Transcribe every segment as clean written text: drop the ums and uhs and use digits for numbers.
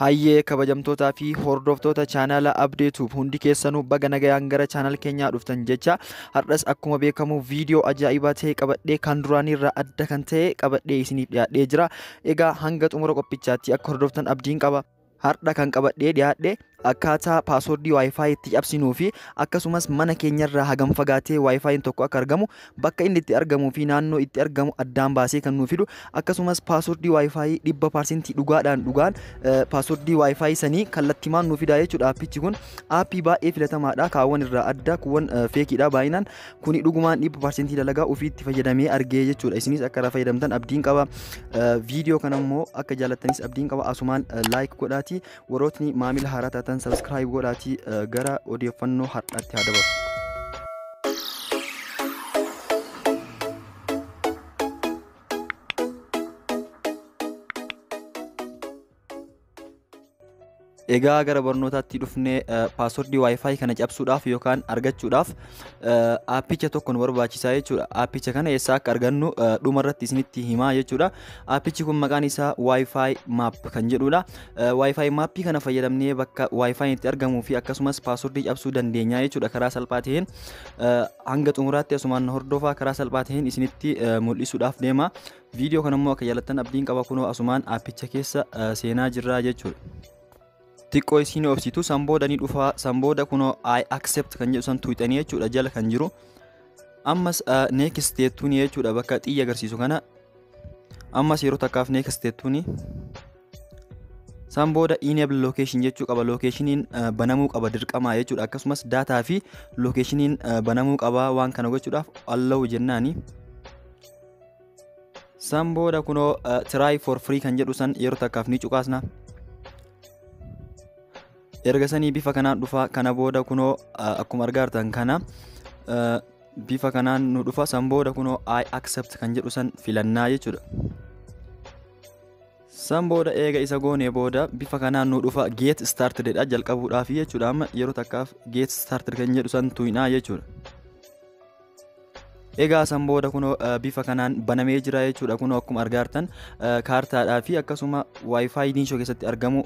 Hayyee kabajamtootaa fi hordoftoota chaanala Abdeetuuf hundi keessanuu baga nagayaan gara chaanal keenyaa dhuftan jecha har'as akkuma beekamu viidiyoo ajaa'ibaa ta'e qabadhee kan duraanirraa adda kan ta'e qabadhee isiniif dhiyaadhee jira. Egaa hanga xumura qophichaatti akka hordoftan abdiin qaba. Har'a kan qabadhee dhiyaadhe akkaataa paaswordii Wi-Fi itti cabsinuu fi akkasumas mana keenyarraa hagam fagaatee Wi-Fi tokko akka argamu bakka inni itti argamuu fi naannoo itti argamu addaan baasee kan nuuf fidu akkasumas paaswordii Wi-Fi 100% dhugaan paaswordii Wi-Fi sanii kallattimaan nuuf fidaa jechuudha. Aappichi kun aappii baay'ee filatamaadha. Kaawwan irraa adda kuwwan feekiidha baay'inaan kuni dhugumaan 100% dalagaa ofiitti fayyadamee argee jechuudha. Isinis akka irraa fayyadamtan abdiin qaba. Viidiyoo kana immoo akka jaallattanis abdiin qaba. Asumaan like godhaatii warrootni maamila haaraa taatan subscribe godhaatii gara odeeffannoo har'aatti haa dabarru. Egaa gara barnootaatti dhufnee paaswordii Wi-Fi kana cabsuudhaaf yookaan argachuudhaaf aappicha tokko nu barbaachisaa jechuudha. Aappicha kana eessaa akka argannu dhumarratti isinitti himaa jechuudha. Aappichi kun maqaan isaa Wi-Fi Map kan jedhudha. Wi-Fi Map kana fayyadamnee bakka Wi-Fi itti argamuu fi akkasumas paaswordii cabsuu dandeenya jechuudha. Karaa salphaa ta'een hanga xumuraatti asumaan hordofaa karaa salphaa ta'een isinitti mul'isuudhaaf deema. Viidiyoo kana immoo akka jaallattan abdiin qaba. Kunoo asumaan aappicha keessa seenaa jirra jechuudha. Xiqqoo isin obsitu sanbooda ni dhufa. Sanbooda kunoo I accept kan jedhu san tuuxanii jechuudha jala kan jiru. Ammas next jettuuni jechuudha bakka xiyya agarsiisu kana. Ammas yeroo takkaaf next jettuuni. Sanbooda enable location jechuu qaba. Locationin banamuu qaba dirqamaa jechuudha. Akkasumas data fi locationin banamuu qaba. Waan kana gochuudhaaf allow jennaani. Sanbooda kunoo try for free kan jedhu san yeroo takkaaf ni cuqaasna. Erga sanii bifa kanaan dhufa. Kana booda kunoo akkuma argaartan kana bifa kanaan nu dhufa. San booda kunoo I accept kan jedhu san filannaa jechuudha. San booda eega isa goonee booda bifa kanaan nu dhufa get started dha jalqabuudhaaf jechuudha. Amma yeroo takkaaf get started kan jedhu san tuqnaa jechuudha. Egaa san booda kunoo bifa kanaan banamee jira jechuudha. Kunoo akkuma argaartan kaartaadhaa fi akkasuma Wi-Fi niishoo keessatti argamu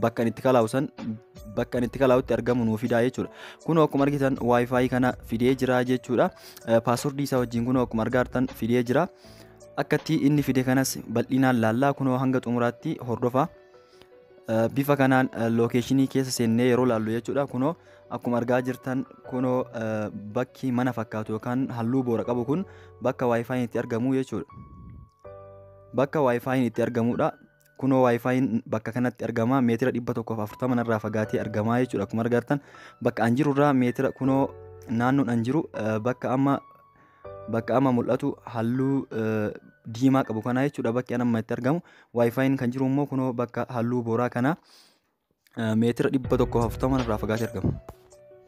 bakka itti kalaa'u san bakka itti kalaa'utti argamu nuuf fidaa jechuudha. Kunoo akkuma argitan Wi-Fi kana fidee jira jechuudha. Paaswordii isaa wajjin kunoo akkuma argaartan fidee jira. Akkatti inni fide kanas bal'inaan laallaa kunoo hanga xumuraatti hordofa. Bifa kanaan lokeeshinii keessa seennee yeroo laallu jechuudha. Kunoo akkuma argaa jirtan kunoo bakki mana fakkaatu yookaan halluu boora qabu kun bakka Wi-Fi itti argamu jechuudha. Bakka Wi-Fi itti argamudha. Kunoo Wi-Fi bakka kanatti argama. Meetira 140 irraa fagaatee argama jechuudha. Akkuma argaartan bakka an jiru irraa meetira kunoo naannoon an jiru bakka amma mul'atu halluu diimaa qabu kana jechuudha. Bakki an amma itti argamu Wi-Fi kan jiru immoo kunoo bakka halluu booraa kana meetira 140 irraa fagaatee argama.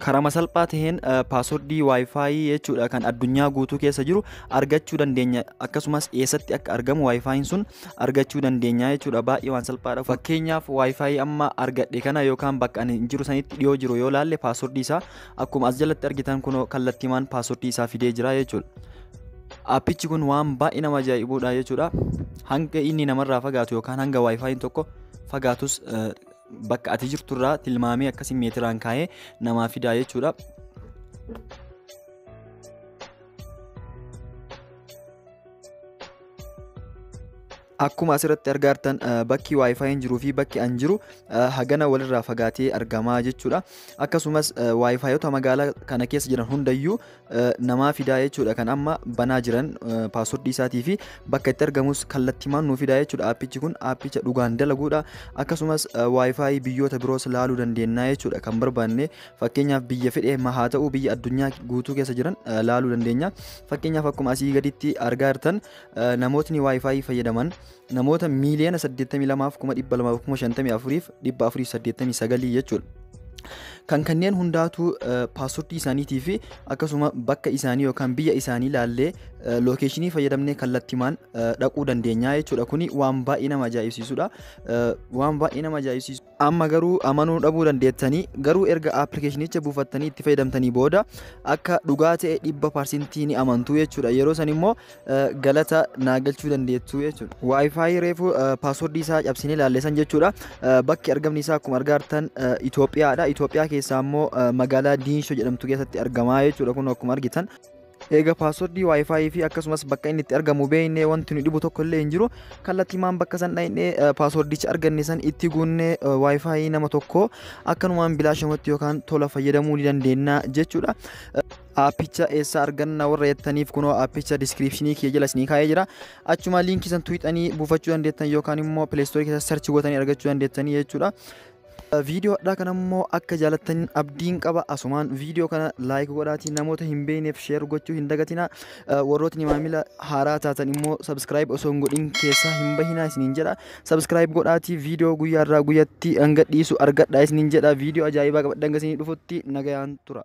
Karaa salphaa ta'een paaswordii Wi-Fi jechuudha kan addunyaa guutuu keessa jiru argachuu dandeenya. Akkasumas eessatti akka argamu Wi-Fi sun argachuu dandeenya jechuudha. Baay'ee waan salphaadha. Fakkeenyaaf Wi-Fi amma argadhe kana yookaan bakka ani jiru sanitti dhiyoo jiru yoo laalle paaswordii isaa akkuma as jalatti argitan kunoo kallattimaan paaswordii isaa fidee jira jechuudha. Aappichi kun waan baay'ee nama ajaa'ibudha jechuudha. Hanga inni namarraa fagaatu yookaan hanga Wi-Fi tokko fagaatus bakka ati jirturraa tilmaamee akkasiin meetiraan kaa'ee namaa fidaa jechuudha. Akkuma asirratti argaartan bakki Wi-Fi jiruu fi bakki an jiru hagana walirraa fagaatee argamaa jechuudha. Akkasumas Wi-Fi'oota magaalaa kana keessa jiran hundayyuu namaa fidaa jechuudha. Kan amma banaa jiran paaswordii isaatii fi bakka itti argamus kallattimaan nu fidaa jechuudha. Aappichi kun aappicha dhugaan dalaguudha. Akkasumas Wi-Fi biyyoota biroos laaluu dandeenya jechuudha. Kan barbaanne fakkeenyaaf biyya fedhe haa ta'u biyya addunyaa guutuu keessa jiran laaluu dandeenya. Fakkeenyaaf akkuma asii gaditti argaartan namootni Wi-Fi fayyadaman namoota miiliyoona 82,254,489 jechuudha. kan kanneen hundaatu paaswordii isaaniitii fi akkasuma bakka isaanii yookaan biyya isaanii ilaallee lookeeshinii fayyadamnee kallattimaan dhaquu dandeenya jechuudha. Kuni waan baay'ee nama ajaa'ibsiisudha. Waan baay'ee nama ajaa'ibsiisu. Amma garuu amanuu dhabuu dandeettanii garuu erga appilikeeshinicha buufattanii itti fayyadamtanii booda akka dhugaa ta'e 100% ni amantu jechuudha. Yeroo san immoo galata naa galchuu dandeettu jechuudha. Wi-Fi reefu paaswordii isaa cabsinee ilaallesan jechuudha. Bakki argamni isaa akkuma argartan Itoophiyaadha. Itoophiyaa keessaa immoo magaalaa Diinshoo jedhamtu keessatti argama jechuudha. Kun akkuma argitan eega paaswordii Wi-Fi fi akkasumas bakka inni itti argamu beeknee wanti nu dhibu tokko illee hin jiru. Kallattimaan bakka san dhaqnee paaswordicha arganne san itti guunnee Wi-Fi nama tokko akkanumaan bilaashamatti yookaan tola fayyadamuu ni dandeenya jechuudha. Aappicha eessa arganna warra jettaniif kunoo aappicha diskiripshinii kee jala isinii kaa'ee jira. Achuma liinkii san tuuxanii buufachuu dandeettan yookaan immoo pileestoorii keessa sarchi gootanii argachuu dandeettanii jechuudha. Viidiyoo addaa kana immoo akka jaalattan abdiin qaba. Asumaan viidiyoo kana laayik godhaatii namoota hin beekneef sheer gochuu hin dagatina. Warrootni maamila haaraa taatan immoo sabskiraayib osoo hin godhin keessaa hin bahinaa isiniin jedha. Sabskiraayib godhaatii viidiyoo guyyaarraa guyyatti hanga dhiisu argadhaa isiniin jedha. Viidiyoo ajaa'ibaa qabadha hanga isinii dhufutti nagayaan tura.